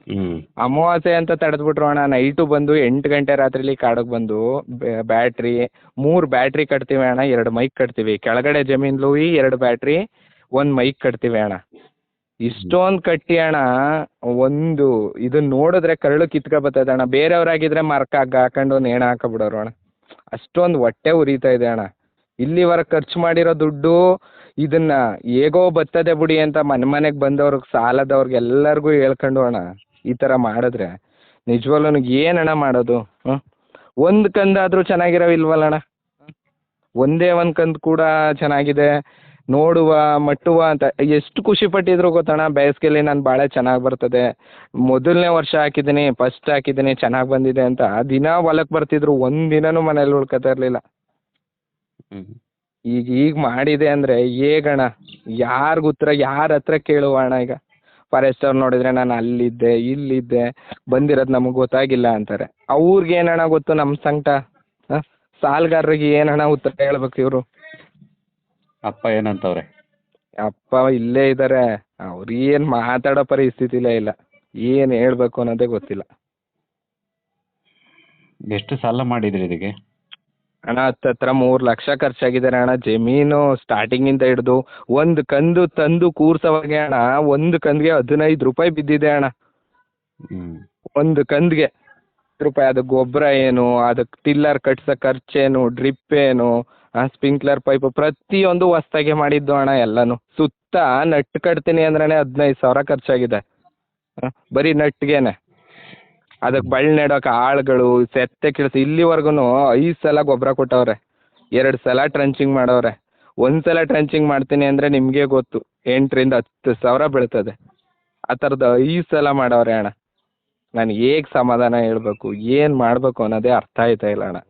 ಹ್ಮ್ ಅಮಾವಾಸ್ಯೆ ಅಂತ ತಡೆದ್ಬಿಟ್ರು ಅಣ್ಣ. ನೈಟು ಬಂದು 8 ಗಂಟೆ ರಾತ್ರಿಲಿ ಕಾಡಿಗೆ ಬಂದು ಬ್ಯಾಟ್ರಿ 3 ಬ್ಯಾಟ್ರಿ ಕಟ್ತೀವಿ ಅಣ್ಣ, 2 ಮೈಕ್ ಕಟ್ತೀವಿ. ಕೆಳಗಡೆ ಜಮೀನ್ಲು 2 ಬ್ಯಾಟ್ರಿ 1 ಮೈಕ್ ಕಟ್ತೀವಿ ಅಣ್ಣ. ಇಷ್ಟೊಂದು ಕಟ್ಟಿ ಅಣ್ಣ, ಒಂದು ಇದನ್ನ ನೋಡಿದ್ರೆ ಕರಳು ಕಿತ್ಕೊ ಬರ್ತದೆ ಅಣ್ಣ. ಬೇರೆಯವ್ರಾಗಿದ್ರೆ ಮರಕ್ಕೆ ಹಗ್ಗ ಹಾಕೊಂಡು ನೇಣ ಹಾಕಬಿಡೋರು ಅಣ್ಣ. ಅಷ್ಟೊಂದು ಹೊಟ್ಟೆ ಉರಿತಾ ಇದೆ ಅಣ್ಣ. ಇಲ್ಲಿವರೆಗೆ ಖರ್ಚು ಮಾಡಿರೋ ದುಡ್ಡು ಇದನ್ನ ಹೇಗೋ ಬರ್ತದೆ ಬಿಡಿ ಅಂತ ಮನೆಗೆ ಬಂದವ್ರಿಗೆ ಸಾಲದವ್ರಿಗೆ ಎಲ್ಲರಿಗೂ ಹೇಳ್ಕೊಂಡು ಅಣ್ಣ ಈ ಥರ ಮಾಡಿದ್ರೆ ನಿಜವಾಗ್ಲೂ ಏನಣ್ಣ ಮಾಡೋದು? ಒಂದು ಕಂದಾದರೂ ಚೆನ್ನಾಗಿರೋವಿಲ್ವಲ್ಲ ಅಣ್ಣ. ಒಂದೇ ಒಂದು ಕಂದು ಕೂಡ ಚೆನ್ನಾಗಿದೆ ನೋಡುವ ಮಟ್ಟುವ ಅಂತ ಎಷ್ಟು ಖುಷಿ ಪಟ್ಟಿದ್ರು ಗೊತ್ತಣ್ಣ. ಬೇಸಿಗೆಲಿ ನಾನು ಬಾಳೆ ಚೆನ್ನಾಗಿ ಬರ್ತದೆ, ಮೊದಲನೇ ವರ್ಷ ಹಾಕಿದ್ದೀನಿ, ಫಸ್ಟ್ ಹಾಕಿದ್ದೀನಿ, ಚೆನ್ನಾಗಿ ಬಂದಿದೆ ಅಂತ ದಿನ ಹೊಲಕ್ಕೆ ಬರ್ತಿದ್ರು. ಒಂದಿನನೂ ಮನೇಲಿ ಉಳ್ಕೊತಾ ಇರಲಿಲ್ಲ. ಹ್ಮ್ ಈಗ ಮಾಡಿದೆ ಅಂದರೆ ಹೇಗಣ್ಣ? ಯಾರ ಹತ್ರ ಕೇಳುವ ಅಣ್ಣ? ಈಗ ಫಾರೆಸ್ಟ್ ಅವ್ರು ನೋಡಿದ್ರೆ ನಾನು ಅಲ್ಲಿದ್ದೆ ಇಲ್ಲಿದ್ದೆ ಬಂದಿರೋದು ನಮಗೆ ಗೊತ್ತಾಗಿಲ್ಲ ಅಂತಾರೆ. ಅವ್ರಿಗೆ ಏನಣ್ಣ ಗೊತ್ತು ನಮ್ಮ ಸಂಕಟ? ಸಾಲಗಾರರಿಗೆ ಏನಣ್ಣ ಉತ್ತರ ಹೇಳ್ಬೇಕು ಇವರು? ಅಪ್ಪ ಏನಂತವ್ರೆ? ಅಪ್ಪ ಇಲ್ಲೇ ಇದ್ದಾರೆ, ಅವ್ರು ಏನು ಮಾತಾಡೋ ಪರಿಸ್ಥಿತಿಲೇ ಇಲ್ಲ. ಏನು ಹೇಳ್ಬೇಕು ಅನ್ನೋದೇ ಗೊತ್ತಿಲ್ಲ. ಎಷ್ಟು ಸಾಲ ಮಾಡಿದ್ರಿ ಇದಕ್ಕೆ? ಅಣ್ಣ ಹತ್ತತ್ರ 3 ಲಕ್ಷ ಖರ್ಚಾಗಿದ್ದಾರೆ ಅಣ್ಣ. ಜಮೀನು ಸ್ಟಾರ್ಟಿಂಗಿಂದ ಹಿಡಿದು ಒಂದು ಕಂದು ತಂದು ಕೂರ್ಸೋವಾಗೆ ಅಣ್ಣ, ಒಂದು ಕಂದಿಗೆ 15 ರೂಪಾಯಿ ಬಿದ್ದಿದೆ ಅಣ್ಣ. ಹ್ಮ್ ಒಂದು ಕಂದಿಗೆ ರೂಪಾಯಿ. ಅದಕ್ಕೆ ಗೊಬ್ಬರ ಏನು, ಅದಕ್ಕೆ ಟಿಲ್ಲರ್ ಕಟ್ಸೋ ಖರ್ಚೇನು, ಡ್ರಿಪ್ ಏನು, ಸ್ಪ್ರಿಂಕ್ಲರ್ ಪೈಪು ಪ್ರತಿಯೊಂದು ಹೊಸ್ದಾಗೆ ಮಾಡಿದ್ದು ಅಣ್ಣ ಎಲ್ಲನೂ. ಸುತ್ತ ನಟ್ ಕಟ್ತೀನಿ ಅಂದ್ರೆ 15,000 ಖರ್ಚಾಗಿದೆ ಬರೀ ನಟ್ಗೇನೆ. ಅದಕ್ಕೆ ಬಳ್ಳಿ ನೆಡೋಕೆ ಆಳುಗಳು, ಸೆತ್ತೆ ಕಿಳಿಸಿ ಇಲ್ಲಿವರೆಗೂ 5 ಸಲ ಗೊಬ್ಬರ ಕೊಟ್ಟವ್ರೆ, 2 ಸಲ ಟ್ರಂಚಿಂಗ್ ಮಾಡವ್ರೆ. ಒಂದು ಸಲ ಟ್ರಂಚಿಂಗ್ ಮಾಡ್ತೀನಿ ಅಂದರೆ ನಿಮಗೆ ಗೊತ್ತು 8,000 ರಿಂದ 10,000 ಬೀಳ್ತದೆ. ಆ ಥರದ್ದು 5 ಸಲ ಮಾಡವ್ರೆ ಅಣ್ಣ. ನಾನು ಹೇಗೆ ಸಮಾಧಾನ ಹೇಳ್ಬೇಕು, ಏನು ಮಾಡಬೇಕು ಅನ್ನೋದೇ ಅರ್ಥ ಆಯ್ತಾ ಇಲ್ಲ ಅಣ್ಣ.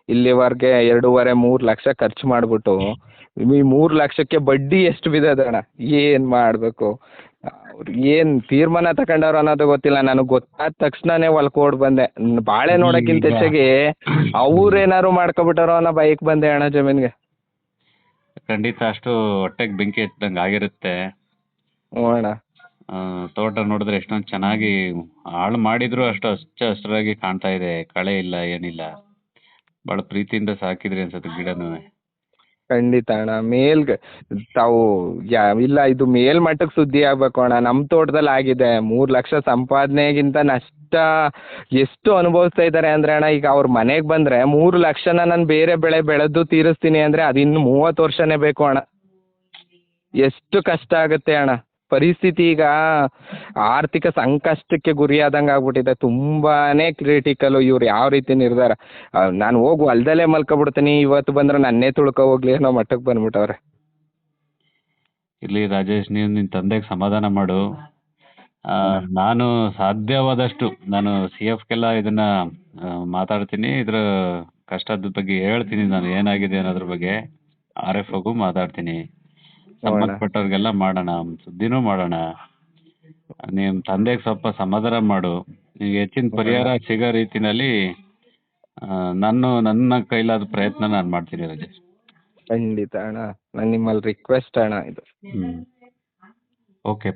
ಇಲ್ಲಿವರೆಗೆ 2.5-3 ಲಕ್ಷ ಖರ್ಚು ಮಾಡಿಬಿಟ್ಟು ಈ 3 ಲಕ್ಷಕ್ಕೆ ಬಡ್ಡಿ ಎಷ್ಟು ಬಿದ್ದದೆ ಅಣ್ಣ? ಏನು ಮಾಡಬೇಕು? ಅವ್ರು ಏನು ತೀರ್ಮಾನ ತಗೊಂಡವ್ರು ಅನ್ನೋದು ಗೊತ್ತಿಲ್ಲ. ನನಗೆ ಗೊತ್ತಾದ ತಕ್ಷಣನೇ ಹೊಲಕ್ಕೆ ಓಡ್ ಬಂದೆ. ಬಾಳೆ ನೋಡೋಕ್ಕಿಂತ ಹೆಚ್ಚಾಗಿ ಅವ್ರೇನಾರು ಮಾಡ್ಕೊಬಿಟ್ಟಾರೋ ಅನ್ನೋ ಬೈಕ್ ಬಂದೆ ಅಣ್ಣ ಜಮೀನ್ಗೆ. ಖಂಡಿತ ಅಷ್ಟು ಹೊಟ್ಟೆಗೆ ಬೆಂಕಿ ಹಚ್ದಂಗೆ ಆಗಿರುತ್ತೆ. ಹ್ಞೂ ಅಣ್ಣ. ತೋಟ ನೋಡಿದ್ರೆ ಎಷ್ಟೊಂದು ಚೆನ್ನಾಗಿ ಹಾಳು ಮಾಡಿದ್ರು ಅಷ್ಟು ಹಸಿರಾಗಿ ಕಾಣ್ತಾ ಇದೆ, ಕಳೆ ಇಲ್ಲ ಏನಿಲ್ಲ. ಭಾಳ ಪ್ರೀತಿಯಿಂದ ಸಾಕಿದ್ರಿ ಅನ್ಸುತ್ತೆ ಗಿಡನೂ. ಖಂಡಿತ ಅಣ್ಣ. ತಾವು ಇಲ್ಲ ಇದು ಮೇಲ್ಮಟ್ಟಕ್ಕೆ ಸುದ್ದಿ ಆಗ್ಬೇಕು ಅಣ್ಣ. ನಮ್ಮ ತೋಟದಲ್ಲಿ ಆಗಿದೆ 3 ಲಕ್ಷ ಸಂಪಾದನೆಗಿಂತ ನಷ್ಟ ಎಷ್ಟು ಅನುಭವಿಸ್ತಾ ಇದ್ದಾರೆ ಅಂದರೆ ಅಣ್ಣ, ಈಗ ಅವ್ರ ಮನೆಗೆ ಬಂದರೆ 3 ಲಕ್ಷನ ನಾನು ಬೇರೆ ಬೆಳೆ ಬೆಳೆದು ತೀರಿಸ್ತೀನಿ ಅಂದರೆ ಅದು ಇನ್ನು 30 ವರ್ಷನೇ ಬೇಕು ಅಣ್ಣ. ಎಷ್ಟು ಕಷ್ಟ ಆಗುತ್ತೆ ಅಣ್ಣ. ಪರಿಸ್ಥಿತಿ ಈಗ ಆರ್ಥಿಕ ಸಂಕಷ್ಟಕ್ಕೆ ಗುರಿಯಾದಂಗೆ ಆಗ್ಬಿಟ್ಟಿದೆ. ತುಂಬಾನೇ ಕ್ರಿಟಿಕಲು. ಇವ್ರು ಯಾವ ರೀತಿ ನಿರ್ಧಾರ, ನಾನು ಹೋಗಿ ಹೊಲ್ದಲ್ಲೇ ಮಲ್ಕೊಬಿಡ್ತೀನಿ, ಇವತ್ತು ಬಂದ್ರೆ ನನ್ನೇ ತುಳ್ಕೊ ಹೋಗ್ಲಿ ಅನ್ನೋ ಮಟ್ಟಕ್ಕೆ ಬಂದ್ಬಿಟ್ಟವ್ರೆ. ಇಲ್ಲಿ ರಾಜೇಶ್, ನೀವು ನಿನ್ನ ತಂದೆಗೆ ಸಮಾಧಾನ ಮಾಡು. ನಾನು ಸಾಧ್ಯವಾದಷ್ಟು ನಾನು CFಗೆಲ್ಲ ಇದನ್ನ ಮಾತಾಡ್ತೀನಿ, ಇದ್ರ ಕಷ್ಟದ ಬಗ್ಗೆ ಹೇಳ್ತೀನಿ, ನಾನು ಏನಾಗಿದೆ ಅನ್ನೋದ್ರ ಬಗ್ಗೆ RFಗೂ ಮಾತಾಡ್ತೀನಿ. ಸಂಬಂಧಪಟ್ಟವ್ರಿಗೆಲ್ಲ ಮಾಡೋಣ, ಸುದ್ದಿನೂ ಮಾಡೋಣ. ನಿಮ್ಮ ತಂದೆಗೆ ಸ್ವಲ್ಪ ಸಮಾಧಾನ ಮಾಡು. ನಿಮಗೆ ಹೆಚ್ಚಿನ ಪರಿಹಾರ ಸಿಗೋ ರೀತಿನಲ್ಲಿ ನನ್ನ ಕೈಲಾದ ಪ್ರಯತ್ನ ನಾನು ಮಾಡ್ತೀನಿ ರಾಜೇಶ್. ಖಂಡಿತ ಅಣ್ಣ. ನಾನು ನಿಮ್ಮಲ್ಲಿ ರಿಕ್ವೆಸ್ಟ್ ಅಣ್ಣ ಇದು. ಓಕೆ.